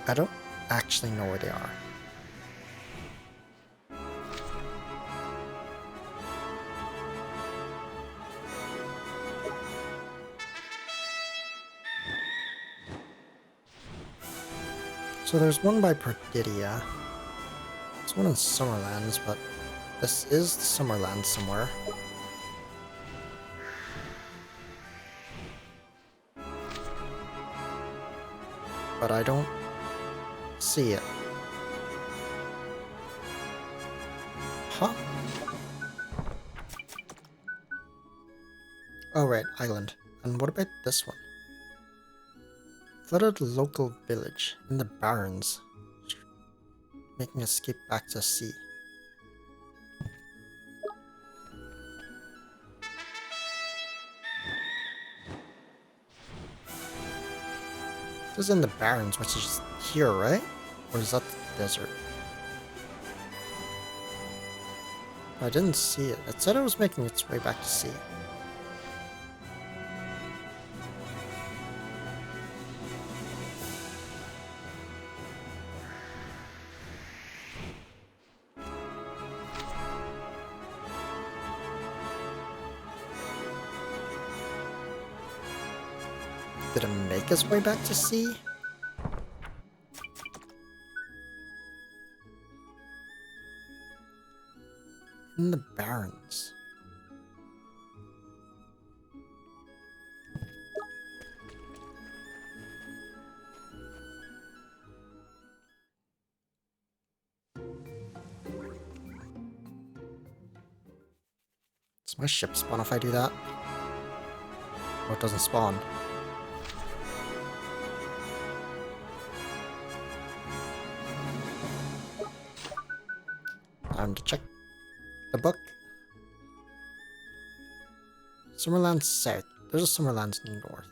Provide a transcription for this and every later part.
I don't actually know where they are. So there's one by Perdidia. There's one in Summerlands, but this is Summerlands somewhere. But I don't see it. Huh? Oh right, island. And what about this one? Flooded local village in the Barrens, making escape back to sea. This is in the Barrens, which is here, right? Or is that the desert? I didn't see it. It said it was making its way back to sea. Did it make its way back to sea? In the Barrens. Does my ship spawn if I do that? Or it doesn't spawn? Time to check the book. Summerlands South. There's a Summerlands North.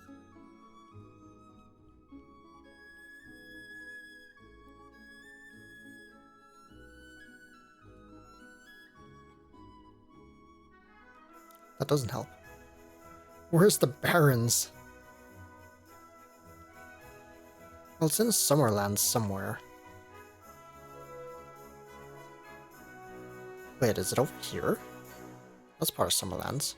That doesn't help. Where's the Barrens? Well, it's in Summerlands somewhere. Wait, is it over here? That's part of Summerlands.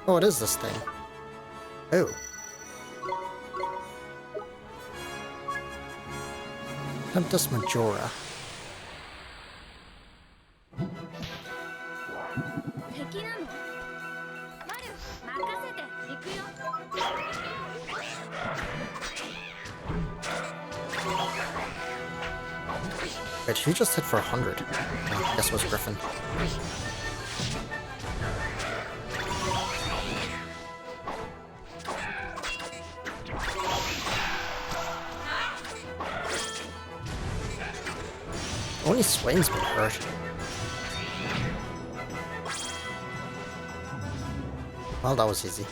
Oh, it is this thing. Oh. Tempest Majora. Wait, who just hit for 100? Oh, I guess it was Griffin. Only Swain's been hurt. Well, that was easy.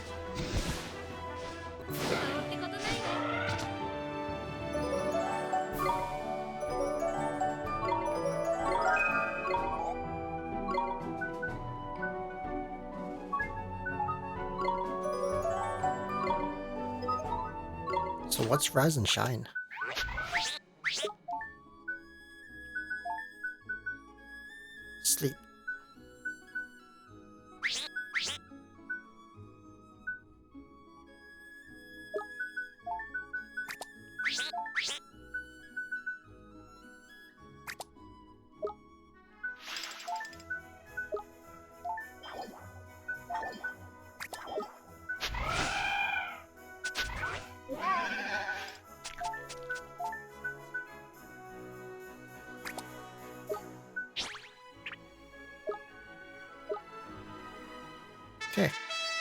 So what's Rise and Shine? Sleep.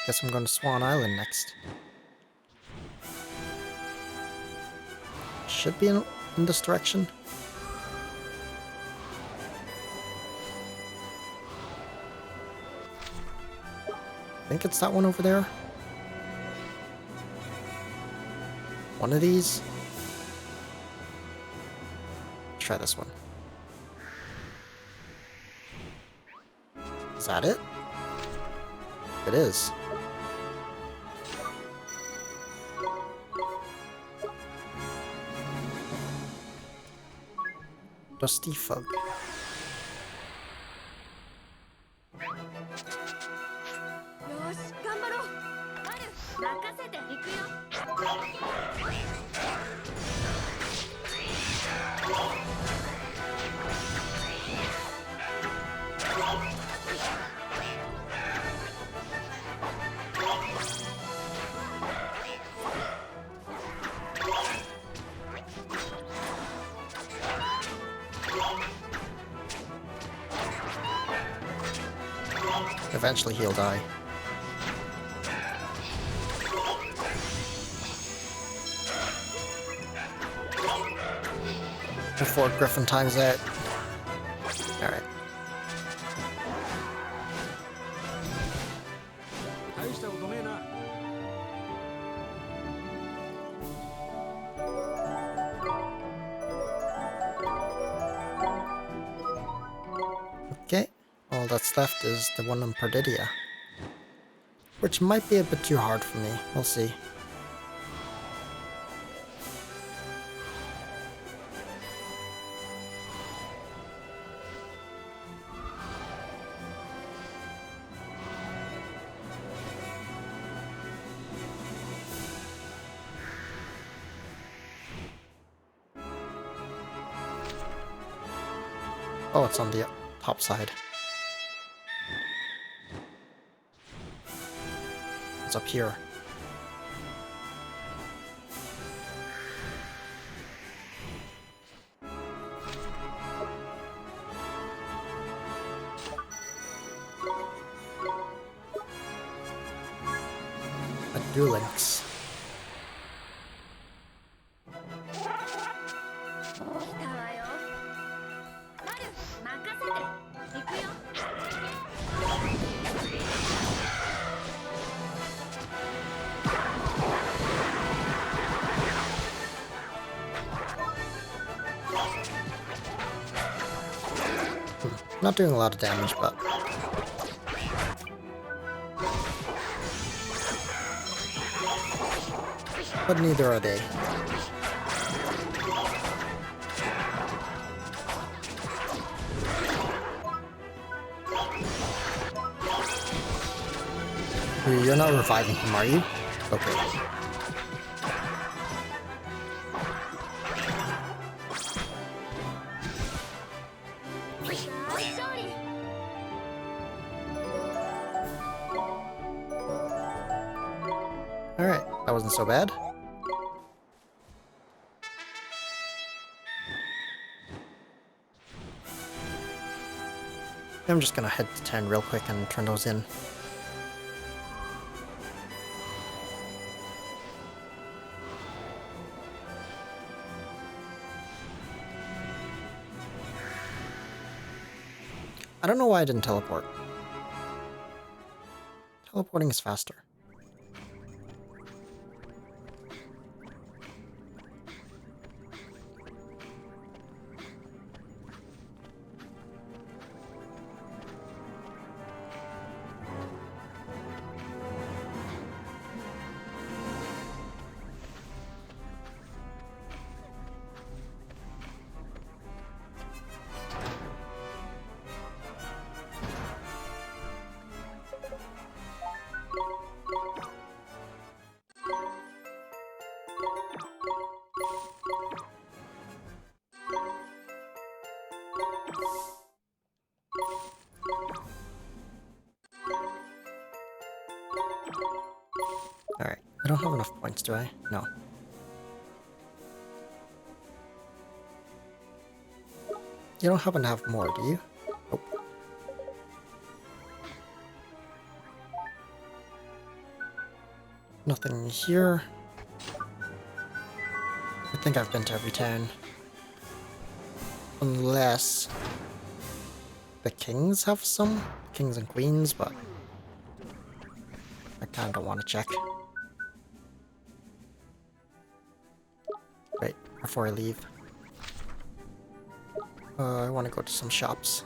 Guess I'm going to Swan Island next. Should be in this direction. I think it's that one over there. One of these. Try this one. Is that it? It is. Dusty Fug. 'Eventually he'll die. Before Griffin times out. Alright. Okay, all that's left is the one on Perdidia. Which might be a bit too hard for me, we'll see. Oh, it's on the top side. It's up here. A Duel Links. Not doing a lot of damage, but neither are they. You're not reviving him, are you? Okay. Alright, that wasn't so bad. I'm just gonna head to town real quick and turn those in. I don't know why I didn't teleport. Teleporting is faster. Alright, I don't have enough points, do I? No. You don't happen to have more, do you? Oh. Nothing here. I think I've been to every town. Unless the kings have some? Kings and queens, but I kinda don't want to check. Wait, before I leave. I want to go to some shops.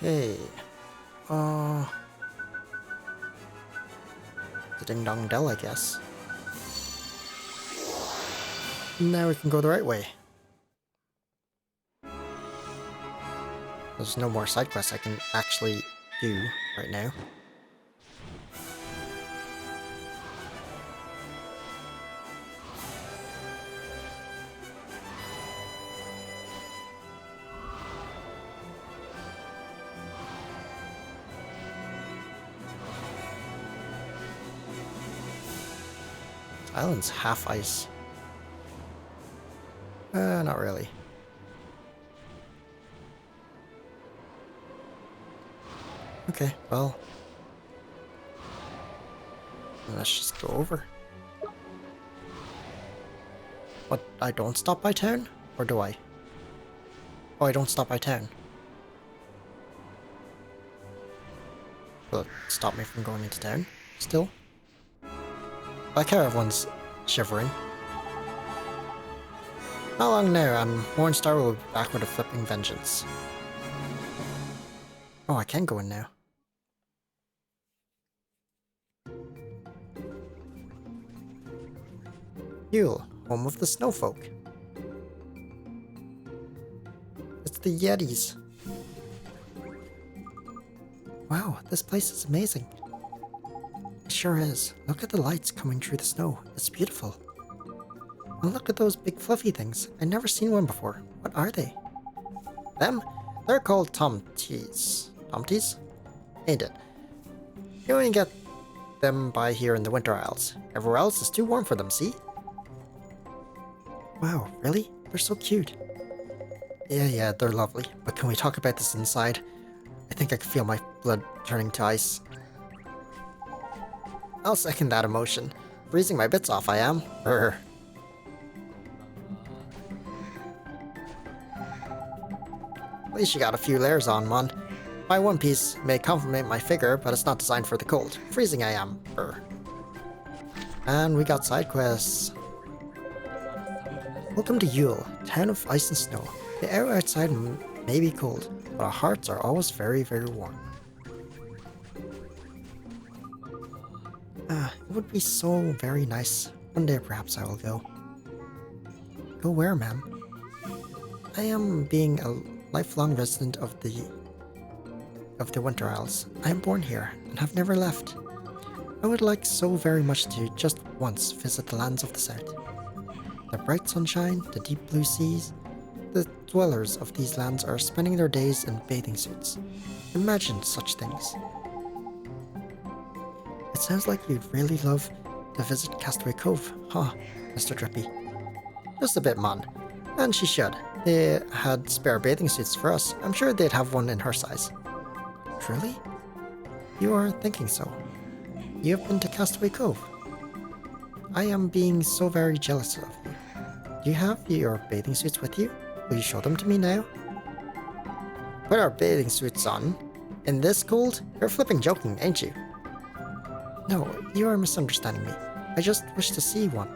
Hey, the Ding Dong Dell, I guess. Now we can go the right way. There's no more side quests I can actually do right now. Island's half ice. Not really. Okay, well. Let's just go over. What, I don't stop by town? Or do I? Oh, I don't stop by town. Will it stop me from going into town? Still? I like how everyone's shivering. Not long now, and Mornstar will be back with a flipping vengeance. Oh, I can go in now. Yule, home of the snowfolk. It's the Yetis. Wow, this place is amazing. It sure is. Look at the lights coming through the snow. It's beautiful. And look at those big fluffy things. I've never seen one before. What are they? Them? They're called Tomties. Tomties? Ain't it? You only get them by here in the Winter Isles. Everywhere else is too warm for them, see? Wow, really? They're so cute. Yeah, they're lovely. But can we talk about this inside? I think I can feel my blood turning to ice. I'll second that emotion. Freezing my bits off, I am. Brr. At least you got a few layers on, man. My one piece may complement my figure, but it's not designed for the cold. Freezing I am. Brr. And we got side quests. Welcome to Yule, town of ice and snow. The air outside may be cold, but our hearts are always very, very warm. It would be so very nice. One day perhaps I will go. Go where, ma'am? I am being a lifelong resident of the Winter Isles. I am born here and have never left. I would like so very much to just once visit the lands of the south. The bright sunshine, the deep blue seas. The dwellers of these lands are spending their days in bathing suits. Imagine such things. It sounds like you'd really love to visit Castaway Cove, huh, Mr. Drippy? Just a bit, man. And she should. They had spare bathing suits for us. I'm sure they'd have one in her size. Truly? You are thinking so. You have been to Castaway Cove. I am being so very jealous of you. Do you have your bathing suits with you? Will you show them to me now? Put our bathing suits on? In this cold? You're flipping joking, ain't you? No, you are misunderstanding me. I just wish to see one,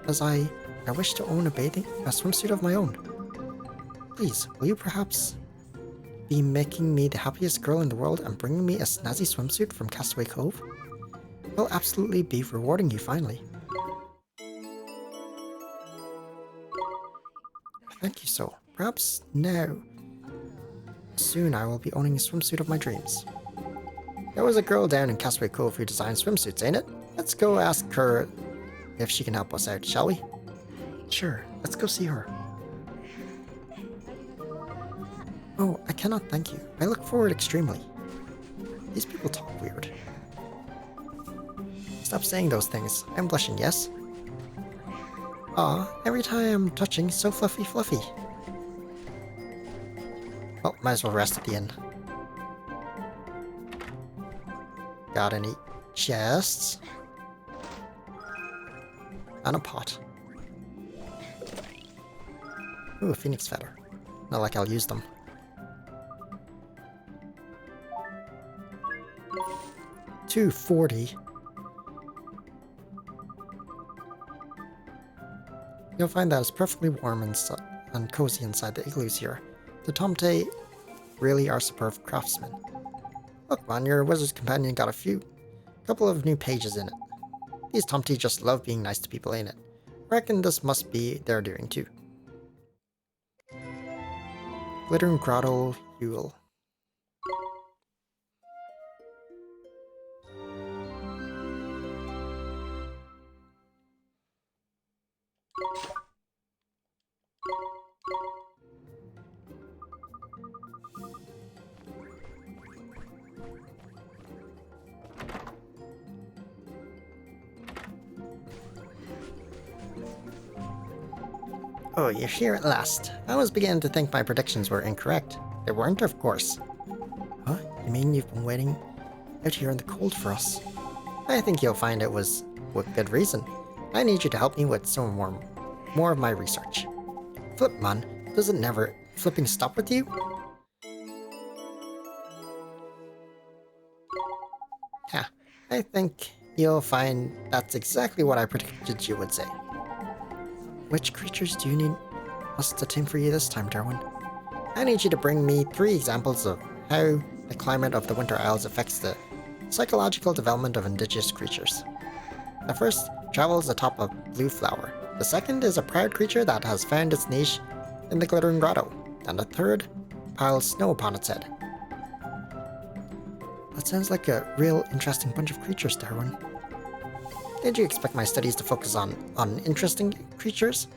as I wish to own a swimsuit of my own. Please, will you perhaps be making me the happiest girl in the world and bringing me a snazzy swimsuit from Castaway Cove? I'll absolutely be rewarding you finally. Thank you so. Perhaps now. Soon I will be owning a swimsuit of my dreams. There was a girl down in Castaway Cove who designed swimsuits, ain't it? Let's go ask her if she can help us out, shall we? Sure, let's go see her. Oh, I cannot thank you. I look forward extremely. These people talk weird. Stop saying those things. I'm blushing, yes? Aw, every time I'm touching, so fluffy fluffy. Well, might as well rest at the inn. Got any chests? And a pot. Ooh, a phoenix feather. Not like I'll use them. $240. You'll find that it's perfectly warm and cozy inside the igloos here. The Tomte really are superb craftsmen. Look man, your wizard's companion got couple of new pages in it. These Tomte just love being nice to people, ain't it? Reckon this must be their doing too. Glittering Grotto Yule. Oh, you're here at last. I was beginning to think my predictions were incorrect. They weren't, of course. Huh? You mean you've been waiting out here in the cold for us? I think you'll find it was with good reason. I need you to help me with some more of my research. Flip, man. Does it never flipping stop with you? Ha. I think you'll find that's exactly what I predicted you would say. Which creatures do you need us to tame for you this time, Darwin? I need you to bring me 3 examples of how the climate of the Winter Isles affects the psychological development of indigenous creatures. The first travels atop a blue flower. The second is a proud creature that has found its niche in the Glittering Grotto. And the third piles snow upon its head. That sounds like a real interesting bunch of creatures, Darwin. Did you expect my studies to focus on uninteresting creatures?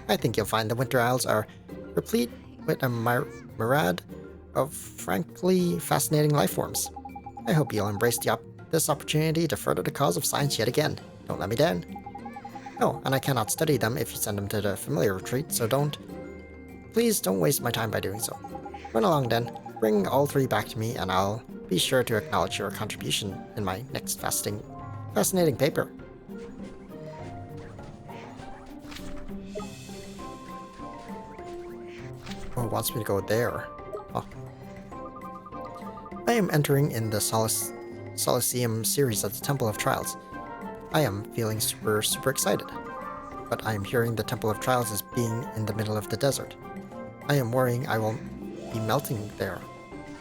I think you'll find the Winter Isles are replete with a myriad of frankly fascinating life forms. I hope you'll embrace this opportunity to further the cause of science yet again. Don't let me down. Oh, and I cannot study them if you send them to the familiar retreat, so please don't waste my time by doing so. Run along then. Bring all 3 back to me and I'll be sure to acknowledge your contribution in my next fascinating paper. Oh, it wants me to go there. Oh. I am entering in the Solaceum series at the Temple of Trials. I am feeling super excited. But I am hearing the Temple of Trials is being in the middle of the desert. I am worrying I will be melting there.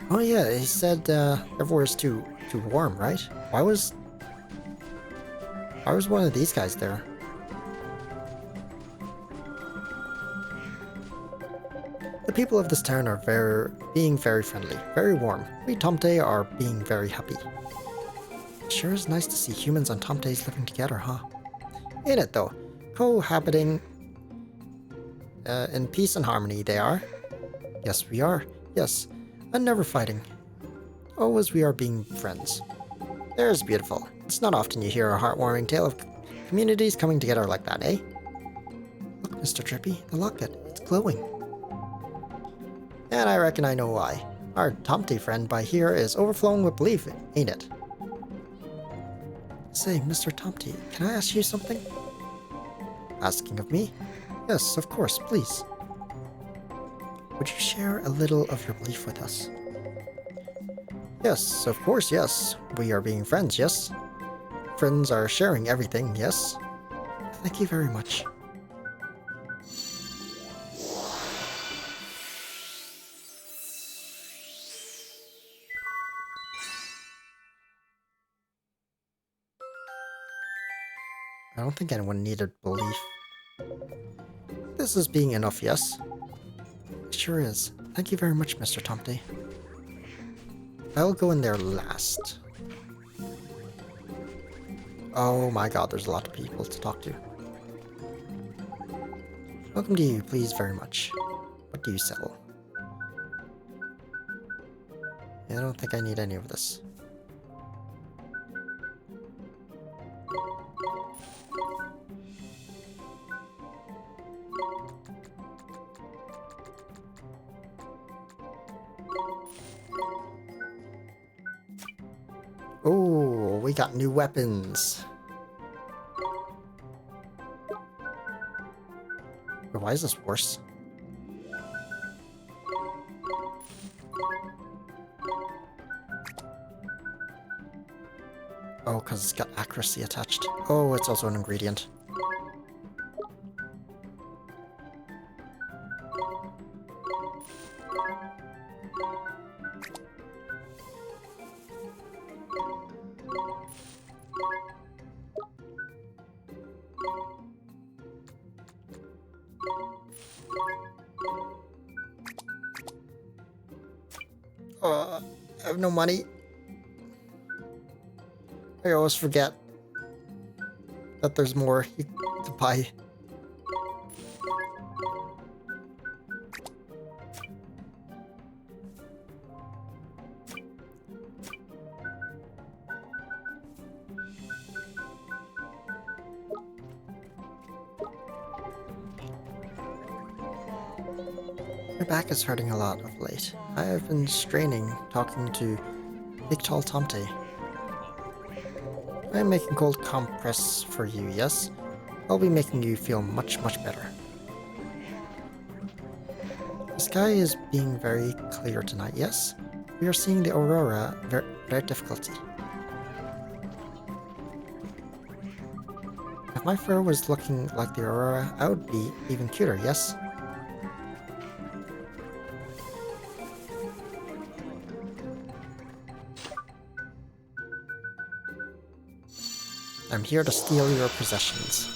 Oh yeah, he said everywhere's too warm, right? Why was one of these guys there? The people of this town are being very friendly, very warm. We Tomte are being very happy. It sure is nice to see humans and Tomtes living together, huh? Ain't it though? Cohabiting in peace and harmony they are. Yes, we are. Yes, and never fighting. Always we are being friends. There's beautiful. It's not often you hear a heartwarming tale of communities coming together like that, eh? Look, Mr. Drippy, the locket. It's glowing. And I reckon I know why. Our Tomte friend by here is overflowing with belief, ain't it? Say, Mr. Tomte, can I ask you something? Asking of me? Yes, of course, please. Would you share a little of your belief with us? Yes, of course, yes. We are being friends, yes? Friends are sharing everything, yes? Thank you very much. I don't think anyone needed belief. This is being enough, yes? It sure is. Thank you very much, Mr. Tomte. I'll go in there last. Oh my god, there's a lot of people to talk to. Welcome to you, please very much. What do you sell? Yeah, I don't think I need any of this. Oh, we got new weapons. Wait, why is this worse? Oh, because it's got accuracy attached. Oh, it's also an ingredient. I have no money. I always forget that there's more to buy. My back is hurting a lot of late. I have been straining talking to Big Tall Tomte. I am making cold compress for you, yes? I'll be making you feel much, much better. The sky is being very clear tonight, yes? We are seeing the aurora without difficulty. If my fur was looking like the aurora, I would be even cuter, yes? I'm here to steal your possessions.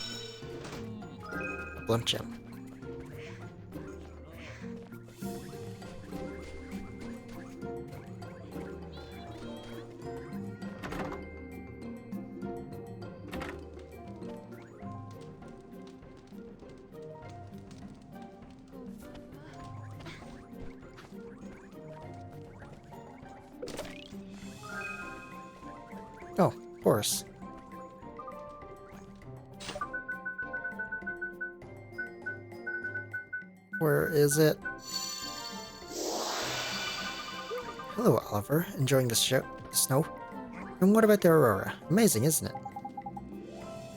A blunt gem. Oh, of course. Where is it? Hello, Oliver. Enjoying the snow? And what about the aurora? Amazing, isn't it?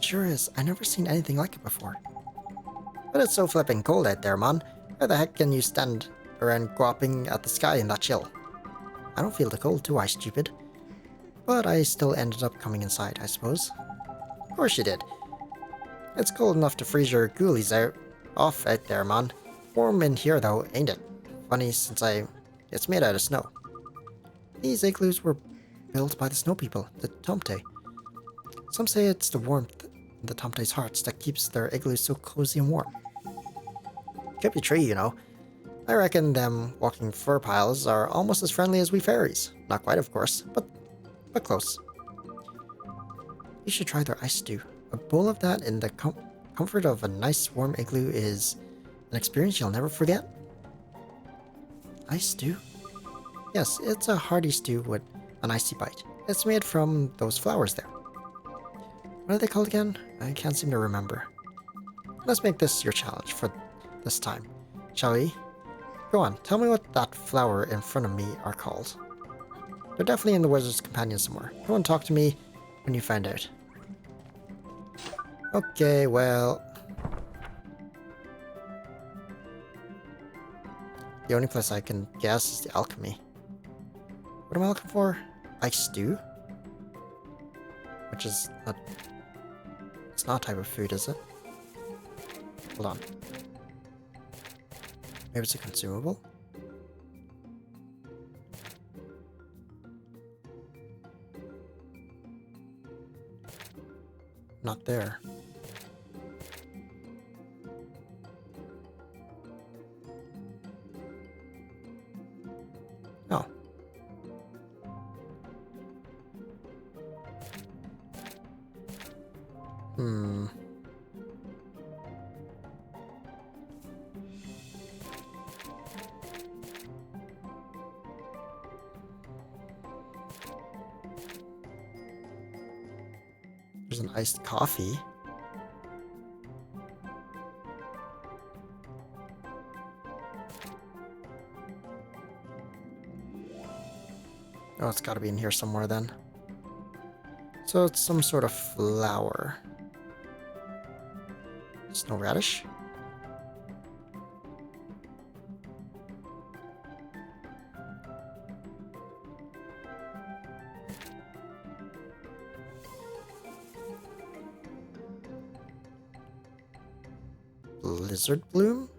Sure is. I've never seen anything like it before. But it's so flipping cold out there, man. How the heck can you stand around gawping at the sky in that chill? I don't feel the cold, do I, stupid? But I still ended up coming inside, I suppose. Of course you did. It's cold enough to freeze your ghoulies off out there, man. Warm in here, though, ain't it? Funny, since it's made out of snow. These igloos were built by the snow people, the Tomte. Some say it's the warmth in the Tomte's hearts that keeps their igloos so cozy and warm. Could be true, you know. I reckon them walking fur piles are almost as friendly as we fairies. Not quite, of course, but close. You should try their ice stew. A bowl of that in the comfort of a nice warm igloo is an experience you'll never forget. Ice stew? Yes, it's a hearty stew with an icy bite. It's made from those flowers there. What are they called again? I can't seem to remember. Let's make this your challenge for this time, shall we? Go on, tell me what that flower in front of me are called. They're definitely in the Wizard's Companion somewhere. Go and talk to me when you find out. Okay, well... the only place I can guess is the alchemy. What am I looking for? Ice stew? Which is not... it's not a type of food, is it? Hold on. Maybe it's a consumable? Not there. There's an iced coffee. Oh, it's gotta be in here somewhere then. So it's some sort of flower. Snow radish? Lizard bloom?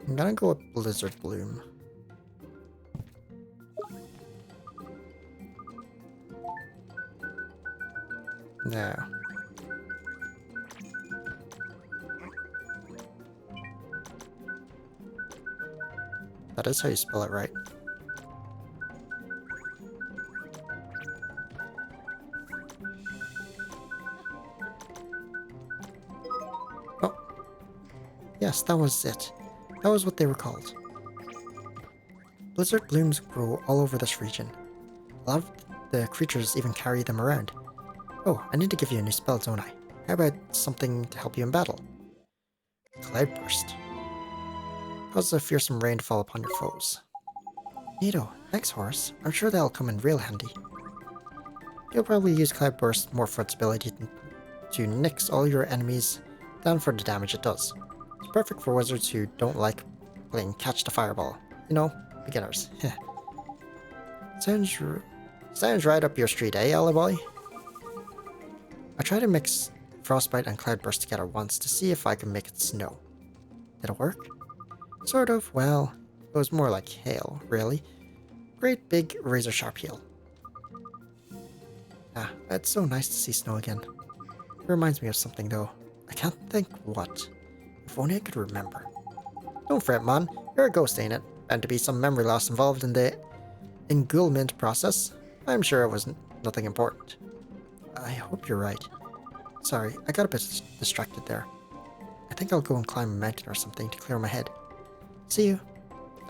I'm gonna go with blizzard bloom. No. That is how you spell it right. Oh. Yes, that was it. That was what they were called. Blizzard blooms grow all over this region. A lot of the creatures even carry them around. Oh, I need to give you a new spell, don't I? How about something to help you in battle? Cloudburst. Causes a fearsome rain to fall upon your foes. Neato. Thanks, Horace. I'm sure that'll come in real handy. You'll probably use Cloudburst more for its ability to nix all your enemies than for the damage it does. It's perfect for wizards who don't like playing catch the fireball. You know, beginners. Sounds right up your street, eh, Ally boy? I tried to mix Frostbite and Cloudburst together once to see if I could make it snow. Did it work? Sort of. Well, it was more like hail, really. Great big razor-sharp hail. Ah, it's so nice to see snow again. It reminds me of something, though. I can't think what. If only I could remember. Don't fret, man. You're a ghost, ain't it? Bound to be some memory loss involved in the engulfment process. I'm sure it wasn't nothing important. I hope you're right. Sorry, I got a bit distracted there. I think I'll go and climb a mountain or something to clear my head. See you.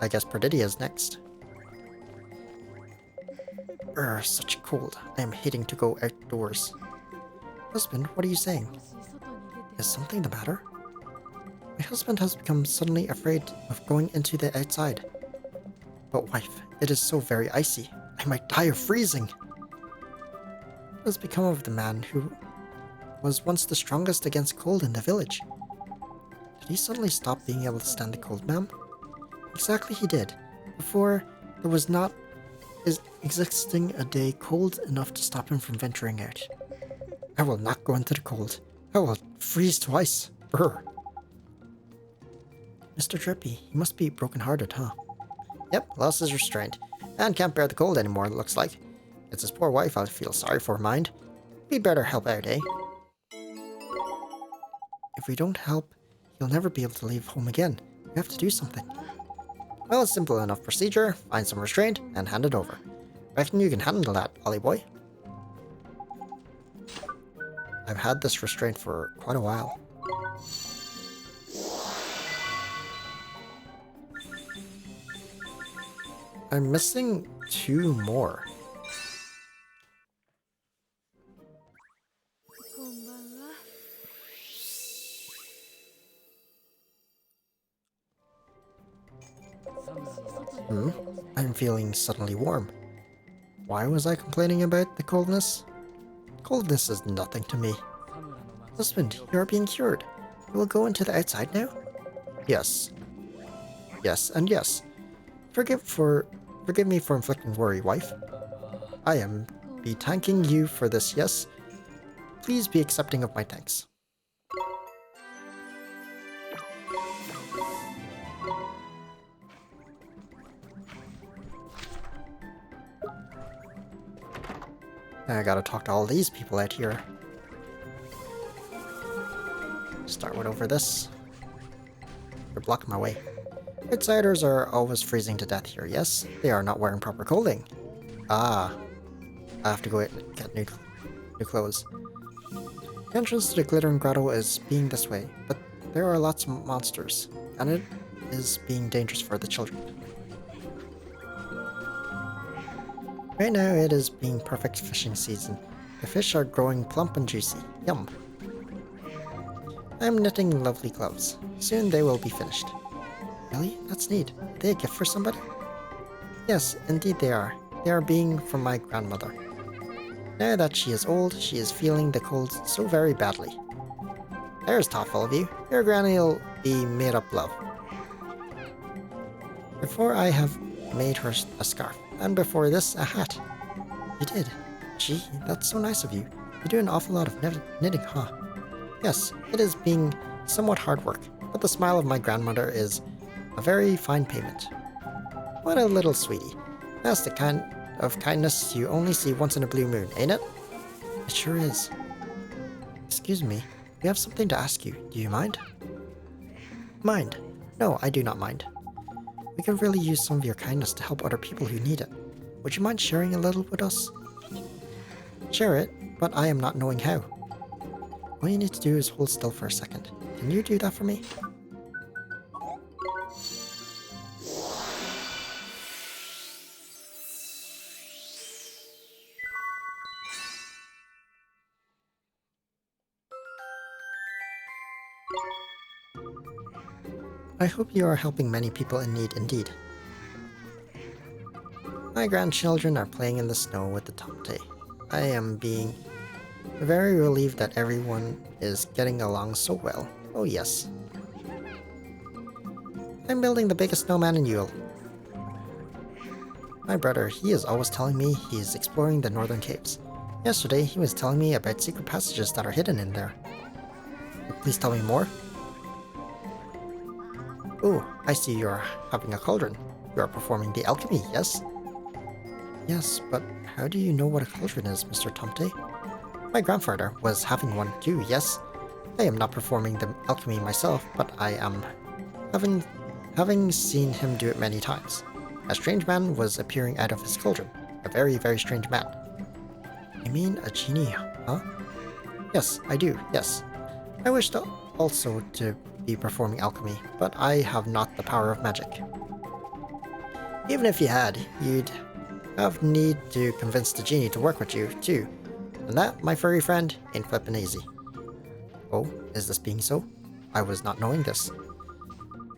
I guess Perdidia's next. Such cold. I am hating to go outdoors. Husband, what are you saying? Is something the matter? My husband has become suddenly afraid of going into the outside. But wife, it is so very icy. I might die of freezing. What has become of the man who was once the strongest against cold in the village? Did he suddenly stop being able to stand the cold, ma'am? Exactly he did. Before, there was not existing a day cold enough to stop him from venturing out. I will not go into the cold. I will freeze twice. Brr. Mr. Drippy, you must be broken-hearted, huh? Yep, lost his restraint. And can't bear the cold anymore, it looks like. It's his poor wife I feel sorry for, mind. We'd better help out, eh? If we don't help, he'll never be able to leave home again. We have to do something. Well, it's simple enough procedure. Find some restraint and hand it over. Reckon you can handle that, Ollie boy? I've had this restraint for quite a while. I'm missing 2 more. I'm feeling suddenly warm. Why was I complaining about the coldness? Coldness is nothing to me. Husband, you are being cured. You will go into the outside now? Yes. Yes, and yes. Forgive me for inflicting worry, wife. I am be thanking you for this, yes? Please be accepting of my thanks. I gotta talk to all these people out here. Start with over this. You're blocking my way. Outsiders are always freezing to death here, yes? They are not wearing proper clothing. Ah. I have to go get new clothes. The entrance to the Glittering Grotto is being this way, but there are lots of monsters, and it is being dangerous for the children. Right now it is being perfect fishing season. The fish are growing plump and juicy. Yum. I'm knitting lovely gloves. Soon they will be finished. Really? That's neat. Are they a gift for somebody? Yes, indeed they are. They are being from my grandmother. Now that she is old, she is feeling the cold so very badly. There's thoughtful of you. Your granny'll be made up love. Before I have made her a scarf, and before this, a hat. You did? Gee, that's so nice of you. You do an awful lot of knitting, huh? Yes, it is being somewhat hard work, but the smile of my grandmother is a very fine payment. What a little sweetie. That's the kind of kindness you only see once in a blue moon, ain't it? It sure is. Excuse me, we have something to ask you. Do you mind? Mind? No, I do not mind. We can really use some of your kindness to help other people who need it. Would you mind sharing a little with us? Share it, but I am not knowing how. All you need to do is hold still for a second. Can you do that for me? I hope you are helping many people in need indeed. My grandchildren are playing in the snow with the Tomte. I am being very relieved that everyone is getting along so well. Oh yes. I'm building the biggest snowman in Yule. My brother, he is always telling me he is exploring the northern caves. Yesterday, he was telling me about secret passages that are hidden in there. Please tell me more. Oh, I see you are having a cauldron. You are performing the alchemy, yes? Yes, but how do you know what a cauldron is, Mr. Tomte? My grandfather was having one too, yes? I am not performing the alchemy myself, but I am having seen him do it many times. A strange man was appearing out of his cauldron. A very, very strange man. You mean a genie, huh? Yes, I do, yes. I wish also to be performing alchemy, but I have not the power of magic. Even if you had, you'd have need to convince the genie to work with you, too. And that, my furry friend, ain't flippin' easy. Oh, is this being so? I was not knowing this.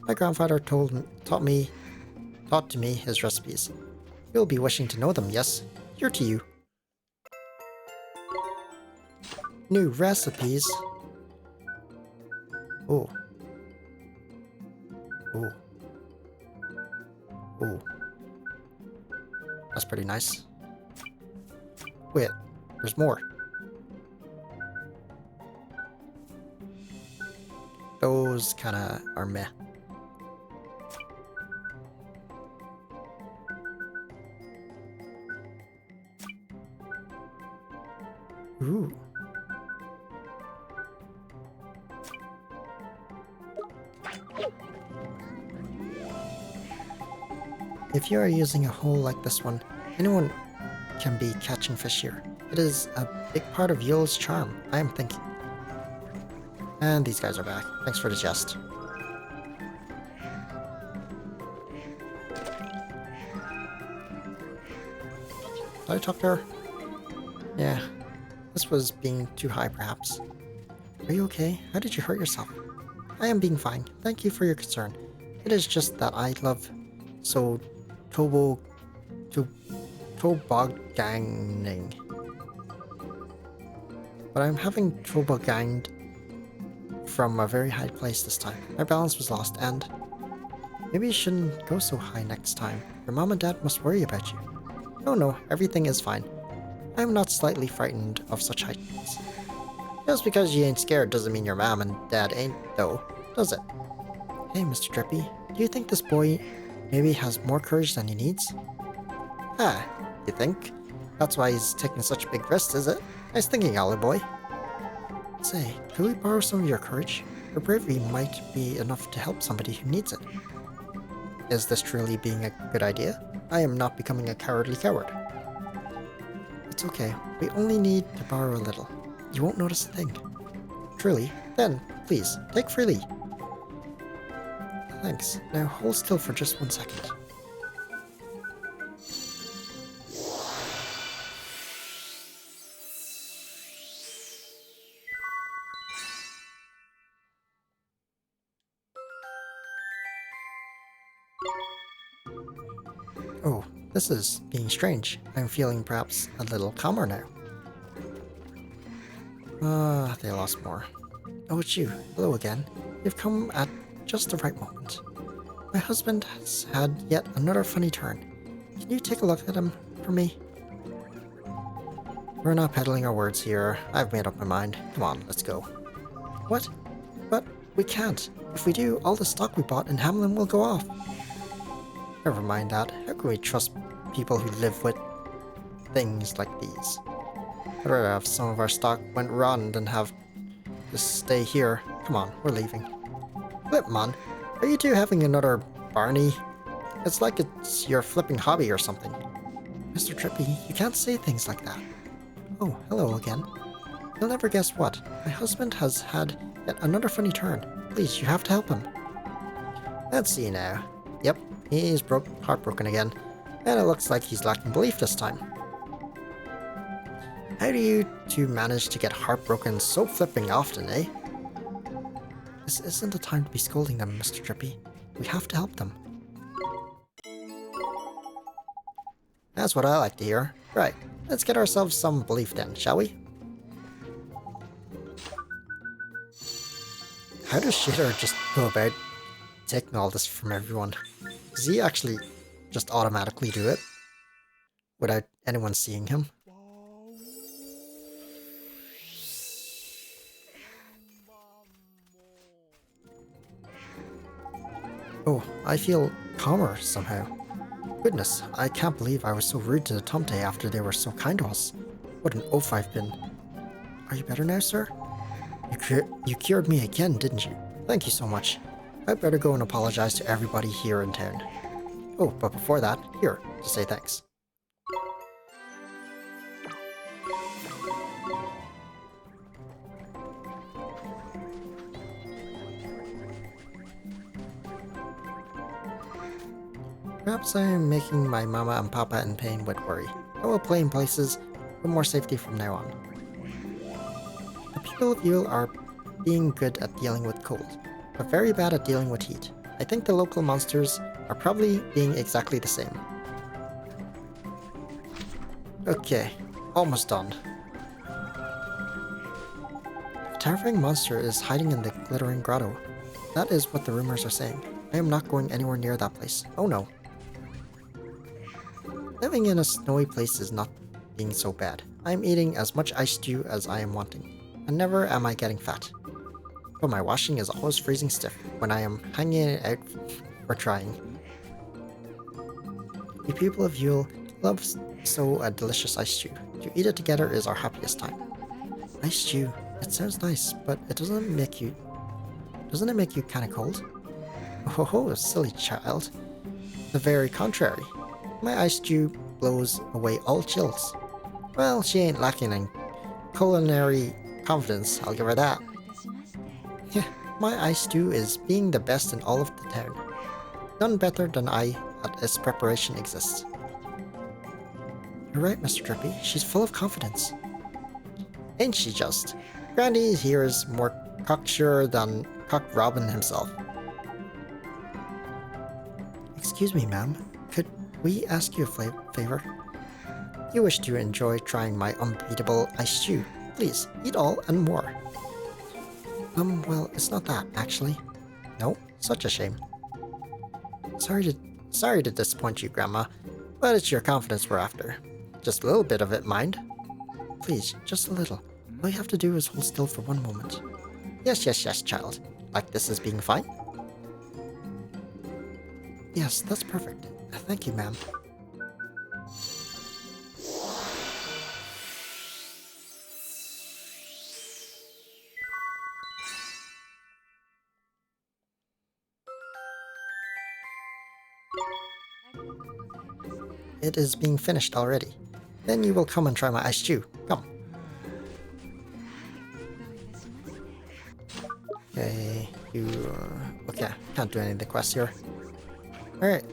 My grandfather taught to me his recipes. You'll be wishing to know them, yes? Here to you. New recipes. Oh. Oh. Oh. That's pretty nice. Wait, there's more. Those kinda are meh. Ooh. If you are using a hole like this one, anyone can be catching fish here. It is a big part of Yule's charm, I am thinking. And these guys are back. Thanks for the jest. Did I talk to her? Yeah. This was being too high, perhaps. Are you okay? How did you hurt yourself? I am being fine. Thank you for your concern. It is just that I love so tobogganing. But I'm having tobogganed from a very high place this time. My balance was lost and maybe you shouldn't go so high next time. Your mom and dad must worry about you. No, everything is fine. I'm not slightly frightened of such heights. Just because you ain't scared doesn't mean your mom and dad ain't, though, does it? Hey, Mr. Drippy, do you think this boy maybe has more courage than he needs? Ah, you think? That's why he's taking such big risks, is it? Nice thinking, Olive Boy. Say, could we borrow some of your courage? Your bravery might be enough to help somebody who needs it. Is this truly being a good idea? I am not becoming a cowardly coward. It's okay. We only need to borrow a little. You won't notice a thing. Truly? Then, please, take freely. Thanks. Now hold still for just 1 second. Oh, this is being strange. I'm feeling perhaps a little calmer now. Ah, they lost more. Oh, it's you. Hello again. You've come at just the right moment. My husband has had yet another funny turn. Can you take a look at him for me? We're not peddling our words here. I've made up my mind. Come on, let's go. What? But we can't. If we do, all the stock we bought in Hamlin will go off. Never mind that. How can we trust people who live with things like these? I'd rather have some of our stock went rotten than have to stay here. Come on, we're leaving. Flipmon, are you two having another Barney? It's like it's your flipping hobby or something. Mr. Trippy, you can't say things like that. Oh, hello again. You'll never guess what. My husband has had yet another funny turn. Please, you have to help him. Let's see now. Yep, he's heartbroken again. And it looks like he's lacking belief this time. How do you two manage to get heartbroken so flipping often, eh? This isn't the time to be scolding them, Mr. Drippy. We have to help them. That's what I like to hear. Right, let's get ourselves some belief then, shall we? How does Shitter just go about taking all this from everyone? Does he actually just automatically do it? Without anyone seeing him? Oh, I feel calmer somehow. Goodness, I can't believe I was so rude to the Tomte after they were so kind to us. What an oaf I've been. Are you better now, sir? You cured me again, didn't you? Thank you so much. I'd better go and apologize to everybody here in town. Oh, but before that, here, to say thanks. Perhaps I am making my mama and papa in pain with worry. I will play in places with more safety from now on. The people of Yule are being good at dealing with cold, but very bad at dealing with heat. I think the local monsters are probably being exactly the same. Okay, almost done. A terrifying monster is hiding in the glittering grotto. That is what the rumors are saying. I am not going anywhere near that place. Oh no. Living in a snowy place is not being so bad. I am eating as much ice stew as I am wanting, and never am I getting fat. But my washing is always freezing stiff when I am hanging it out for trying. The people of Yule love so a delicious ice stew. To eat it together is our happiest time. Ice stew, it sounds nice, but doesn't it make you kinda cold? Oh ho, silly child. The very contrary. My ice stew blows away all chills. Well, she ain't lacking in culinary confidence, I'll give her that. Yeah, my ice stew is being the best in all of the town. None better than I at its preparation exists. You're right, Mr. Drippy. She's full of confidence. Ain't she just? Grandy here is more cocksure than Cock Robin himself. Excuse me, ma'am. Could we ask you a favor? You wish to enjoy trying my unbeatable ice stew. Please, eat all and more. Well, it's not that, actually. No? Such a shame. Sorry to disappoint you, Grandma, but it's your confidence we're after. Just a little bit of it, mind? Please, just a little. All you have to do is hold still for one moment. Yes, child. Like this is being fine? Yes, that's perfect. Thank you, ma'am. It is being finished already. Then you will come and try my ice stew. Come. Okay, okay, can't do any of the quests here. Alright.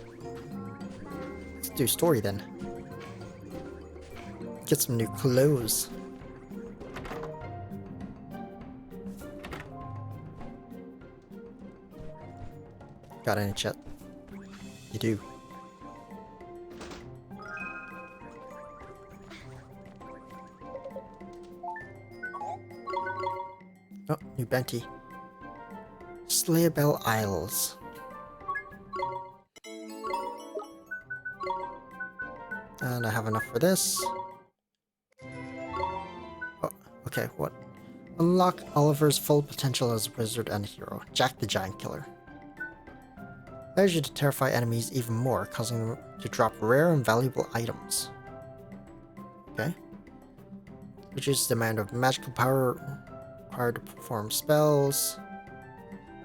Let's do story then. Get some new clothes. Got any chat? You do. Oh, new bounty. Sleighbell Isles. And I have enough for this. Oh, okay, what? Unlock Oliver's full potential as a wizard and hero. Jack the Giant Killer. Allows you to terrify enemies even more, causing them to drop rare and valuable items. Okay. Reduces the amount of magical power required to perform spells.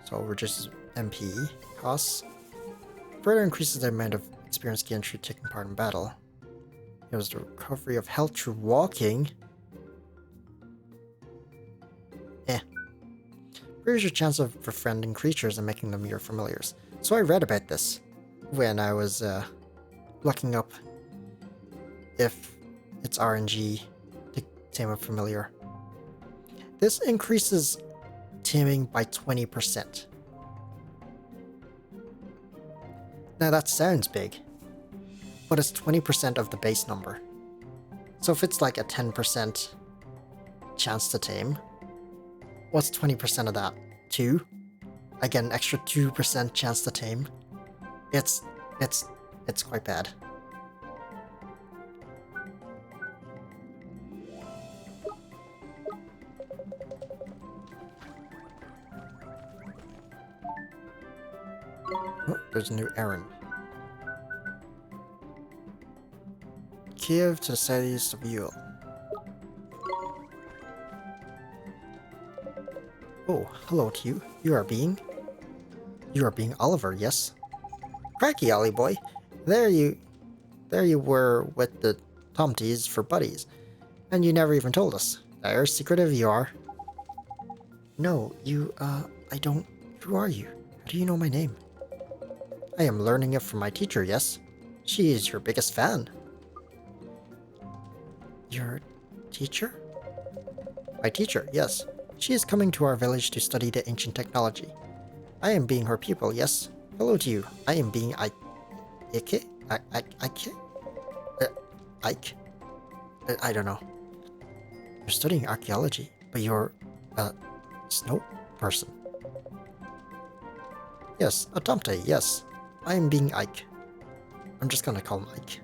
So reduces MP costs. Further increases the amount of experience gained through taking part in battle. Heals the recovery of health through walking. Improves your chance of befriending creatures and making them your familiars. So I read about this when I was looking up if it's RNG to tame a familiar. This increases taming by 20%. Now that sounds big, but it's 20% of the base number. So if it's like a 10% chance to tame, what's 20% of that? 2? I get an extra 2% chance to tame. It's quite bad. Oh, there's a new errand. Kiev to the southeast of Yule. Oh, hello to you. You are being Oliver, yes? Cracky, Ollie boy. There you were with the Tomties for buddies. And you never even told us. There's secretive you are. No, you, I don't... Who are you? How do you know my name? I am learning it from my teacher, yes? She is your biggest fan. Your teacher? My teacher, yes. She is coming to our village to study the ancient technology. I am being her pupil, yes? Hello to you. I am being Ike? Ike? I don't know. You're studying archaeology, but you're a snow person. Yes, a Tomte, yes. I am being Ike. I'm just gonna call him Ike.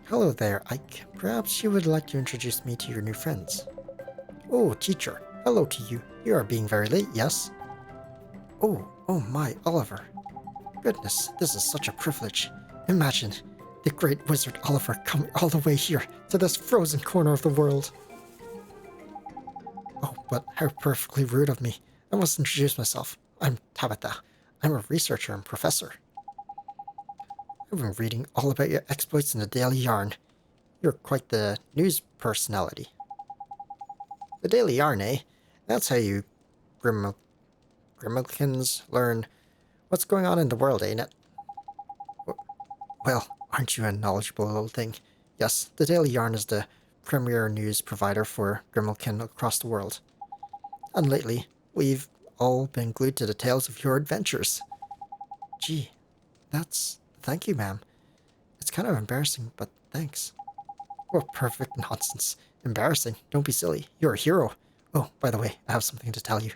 Hello there, Ike. Perhaps you would like to introduce me to your new friends. Oh, teacher. Hello to you. You are being very late, yes? Oh my, Oliver. Goodness, this is such a privilege. Imagine the great wizard Oliver coming all the way here to this frozen corner of the world. Oh, but how perfectly rude of me. I must introduce myself. I'm Tabitha. I'm a researcher and professor. I've been reading all about your exploits in the Daily Yarn. You're quite the news personality. The Daily Yarn, eh? That's how you Grimmelkins learn what's going on in the world, ain't it? Well, aren't you a knowledgeable little thing? Yes, the Daily Yarn is the premier news provider for Grimmelkin across the world. And lately, we've all been glued to the tales of your adventures. Gee, that's... Thank you, ma'am. It's kind of embarrassing, but thanks. What perfect nonsense. Embarrassing. Don't be silly. You're a hero. Oh, by the way, I have something to tell you.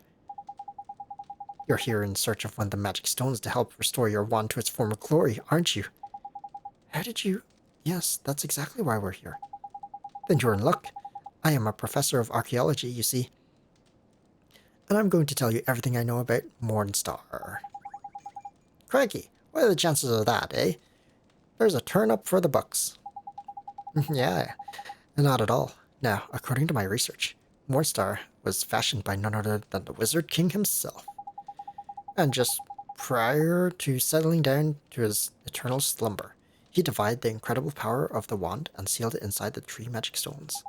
You're here in search of one of the magic stones to help restore your wand to its former glory, aren't you? How did you... Yes, that's exactly why we're here. Then you're in luck. I am a professor of archaeology, you see. And I'm going to tell you everything I know about Mornstar. Crikey, what are the chances of that, eh? There's a turn up for the bucks. Yeah, not at all. Now, according to my research, Mornstar was fashioned by none other than the Wizard King himself. And just prior to settling down to his eternal slumber, he divided the incredible power of the wand and sealed it inside the 3 magic stones.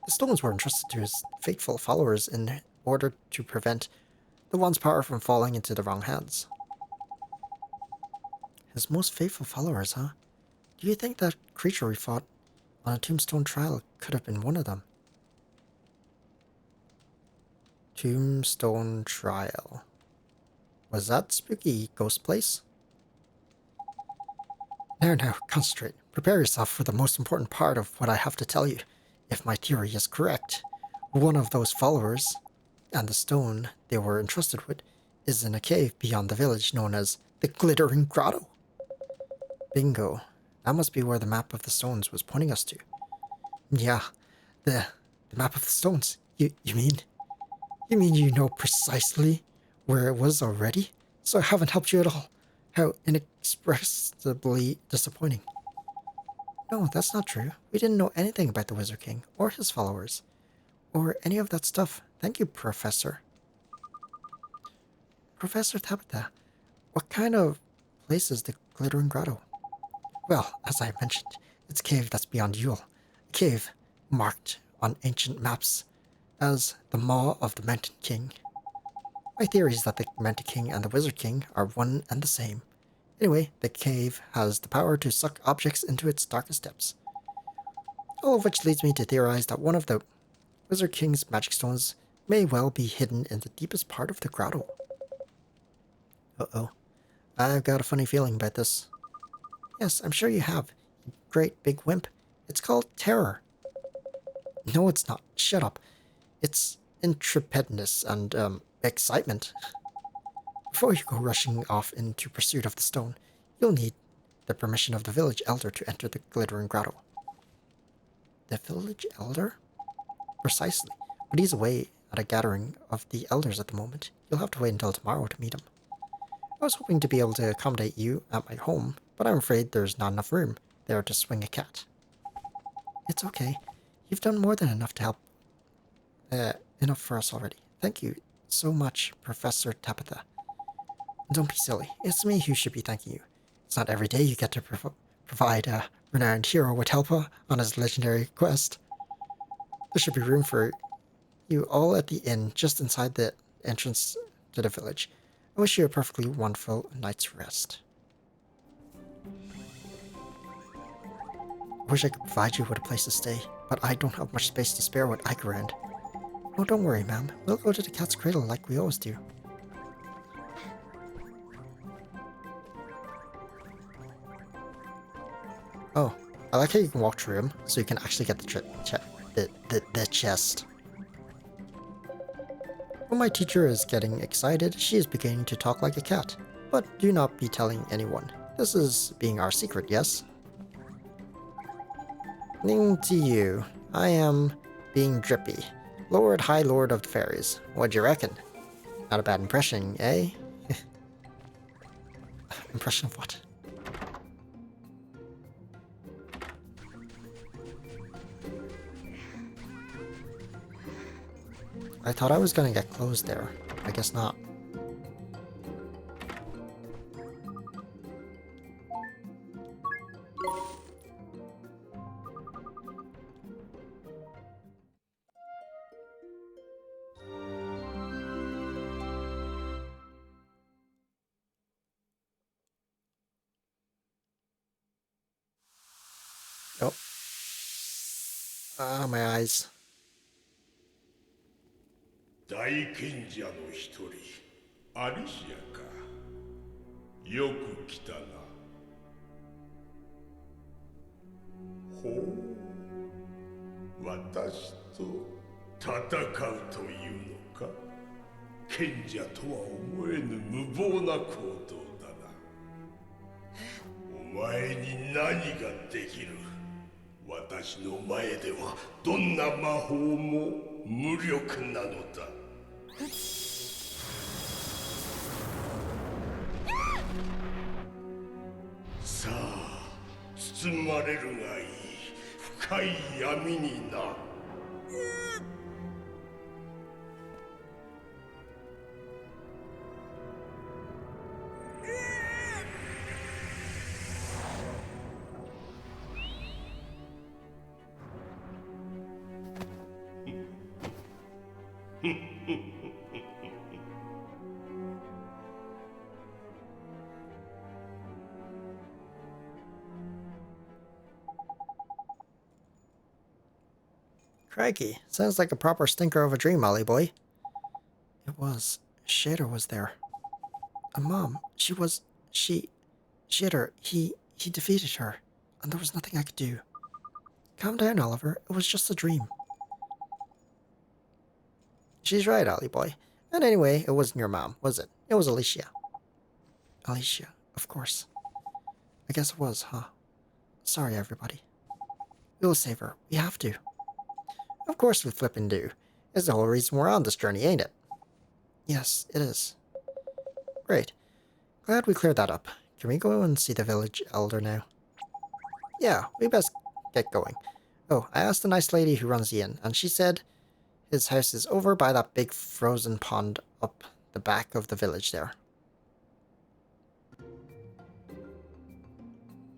The stones were entrusted to his faithful followers in order to prevent the wand's power from falling into the wrong hands. His most faithful followers, huh? Do you think that creature we fought on a tombstone trial could have been one of them? Tombstone trial. Was that spooky ghost place? Now, concentrate. Prepare yourself for the most important part of what I have to tell you. If my theory is correct, one of those followers and the stone they were entrusted with is in a cave beyond the village known as the Glittering Grotto. Bingo. That must be where the map of the stones was pointing us to. Yeah, the map of the stones. You mean? You mean you know precisely where it was already? So I haven't helped you at all. How inexpressibly disappointing. No, that's not true. We didn't know anything about the Wizard King, or his followers, or any of that stuff. Thank you, Professor. Professor Tabitha, what kind of place is the Glittering Grotto? Well, as I mentioned, it's a cave that's beyond Yule. A cave marked on ancient maps as the Maw of the Mountain King. My theory is that the Mountain King and the Wizard King are one and the same. Anyway, the cave has the power to suck objects into its darkest depths. All of which leads me to theorize that one of the Wizard King's magic stones may well be hidden in the deepest part of the grotto. Uh-oh. I've got a funny feeling about this. Yes, I'm sure you have, you great big wimp. It's called terror. No, it's not. Shut up. It's intrepidness and, excitement. Before you go rushing off into pursuit of the stone, you'll need the permission of the village elder to enter the Glittering Grotto. The village elder? Precisely. But he's away at a gathering of the elders at the moment. You'll have to wait until tomorrow to meet him. I was hoping to be able to accommodate you at my home, but I'm afraid there's not enough room there to swing a cat. It's okay. You've done more than enough to help. Enough for us already. Thank you so much, Professor Tabitha. Don't be silly. It's me who should be thanking you. It's not every day you get to provide a renowned hero with help on his legendary quest. There should be room for you all at the inn just inside the entrance to the village. I wish you a perfectly wonderful night's rest. I wish I could provide you with a place to stay, but I don't have much space to spare with Ike around. Oh, don't worry, ma'am. We'll go to the cat's cradle like we always do. Oh, I like how you can walk through him, so you can actually get the chest. When my teacher is getting excited, she is beginning to talk like a cat. But do not be telling anyone. This is being our secret, yes? Ning to you. I am being Drippy, Lord High Lord of the Fairies. What'd you reckon? Not a bad impression, eh? Impression of what? I thought I was gonna get closed there. I guess not. Oh. Ah, my eyes. 大賢者の一人アリシアかよく来たなほう私と戦うというのか賢者とは思えぬ無謀な行動だなお前に何ができる私の前ではどんな魔法も無力なのださあ包まれるがいい深い闇になCrikey, sounds like a proper stinker of a dream, Ollie boy. It was. Shader was there. And Mom, she Shader, he defeated her, and there was nothing I could do. Calm down, Oliver. It was just a dream. She's right, Ollie boy. And anyway, it wasn't your mom, was it? It was Alicia. Alicia, of course. I guess it was, huh? Sorry, everybody. We'll save her. We have to. Of course we flippin' do. It's the whole reason we're on this journey, ain't it? Yes, it is. Great. Glad we cleared that up. Can we go and see the village elder now? Yeah, we best get going. Oh, I asked the nice lady who runs the inn, and she said his house is over by that big frozen pond up the back of the village there.